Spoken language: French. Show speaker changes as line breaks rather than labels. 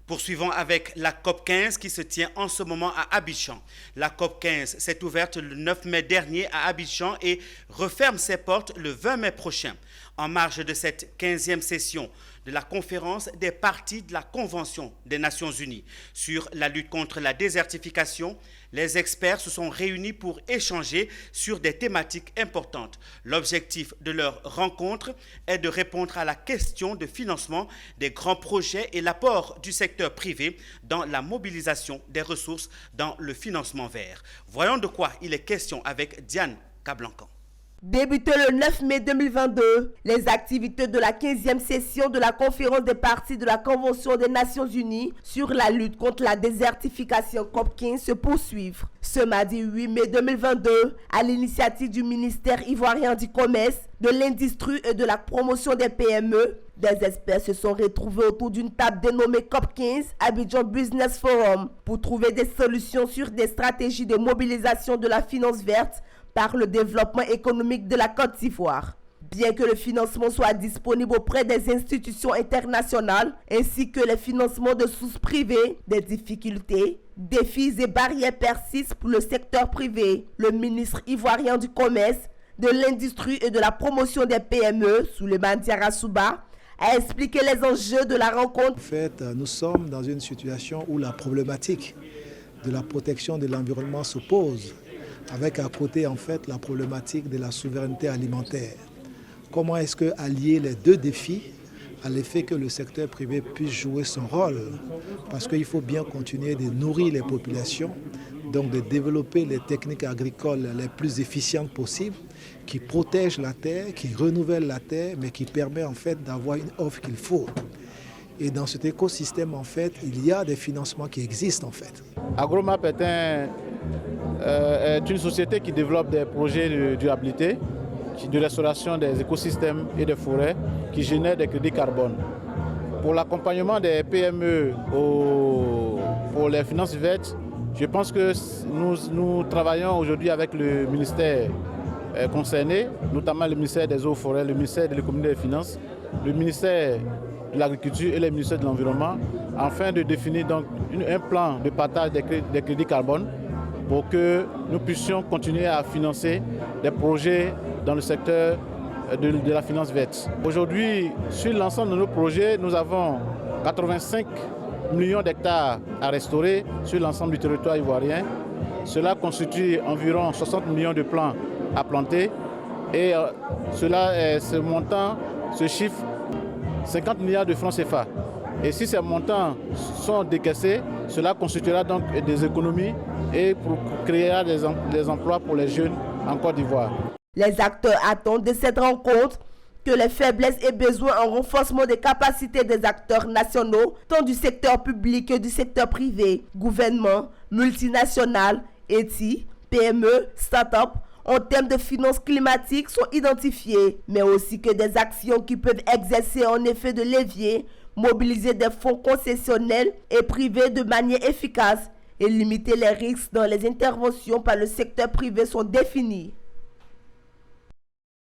Poursuivons avec la COP15 qui se tient en ce moment à Abidjan. La COP15 s'est ouverte le 9 mai dernier à Abidjan et referme ses portes le 20 mai prochain. En marge de cette 15e session de la conférence des parties de la Convention des Nations Unies sur la lutte contre la désertification, les experts se sont réunis pour échanger sur des thématiques importantes. L'objectif de leur rencontre est de répondre à la question de financement des grands projets et l'apport du secteur privé dans la mobilisation des ressources dans le financement vert. Voyons de quoi il est question avec Diane Cablancan.
Débuté le 9 mai 2022, les activités de la 15e session de la conférence des parties de la Convention des Nations Unies sur la lutte contre la désertification COP15 se poursuivent. Ce mardi 8 mai 2022, à l'initiative du ministère ivoirien du Commerce, de l'Industrie et de la Promotion des PME, des experts se sont retrouvés autour d'une table dénommée COP15 Abidjan Business Forum pour trouver des solutions sur des stratégies de mobilisation de la finance verte par le développement économique de la Côte d'Ivoire. Bien que le financement soit disponible auprès des institutions internationales ainsi que les financements de sources privées, des difficultés, défis et barrières persistent pour le secteur privé. Le ministre ivoirien du Commerce, de l'Industrie et de la Promotion des PME, Souleymane Diarra Souba, a expliqué les enjeux de la rencontre.
En fait, nous sommes dans une situation où la problématique de la protection de l'environnement se pose, avec à côté en fait la problématique de la souveraineté alimentaire. Comment est-ce que allier les deux défis à l'effet que le secteur privé puisse jouer son rôle? Parce qu'il faut bien continuer de nourrir les populations, donc de développer les techniques agricoles les plus efficientes possibles, qui protègent la terre, qui renouvellent la terre, mais qui permet en fait d'avoir une offre qu'il faut. Et dans cet écosystème, en fait, il y a des financements qui existent en fait.
Agromap est une société qui développe des projets de durabilité, de restauration des écosystèmes et des forêts qui génèrent des crédits carbone. Pour l'accompagnement des PME pour les finances vertes, je pense que nous travaillons aujourd'hui avec le ministère concerné, notamment le ministère des Eaux et Forêts, le ministère de l'Économie et des Finances, le ministère de l'Agriculture et le ministère de l'Environnement, afin de définir donc un plan de partage des crédits carbone pour que nous puissions continuer à financer des projets dans le secteur de la finance verte. Aujourd'hui, sur l'ensemble de nos projets, nous avons 85 millions d'hectares à restaurer sur l'ensemble du territoire ivoirien. Cela constitue environ 60 millions de plants à planter et ce montant, ce chiffre, 50 milliards de francs CFA. Et si ces montants sont décaissés, cela constituera donc des économies et créera des emplois pour les jeunes en Côte d'Ivoire.
Les acteurs attendent de cette rencontre que les faiblesses et besoins en renforcement des capacités des acteurs nationaux, tant du secteur public que du secteur privé, gouvernement, multinationales, ETI, PME, start-up, en termes de finances climatiques sont identifiés, mais aussi que des actions qui peuvent exercer en effet de levier, mobiliser des fonds concessionnels et privés de manière efficace et limiter les risques dans les interventions par le secteur privé sont définis.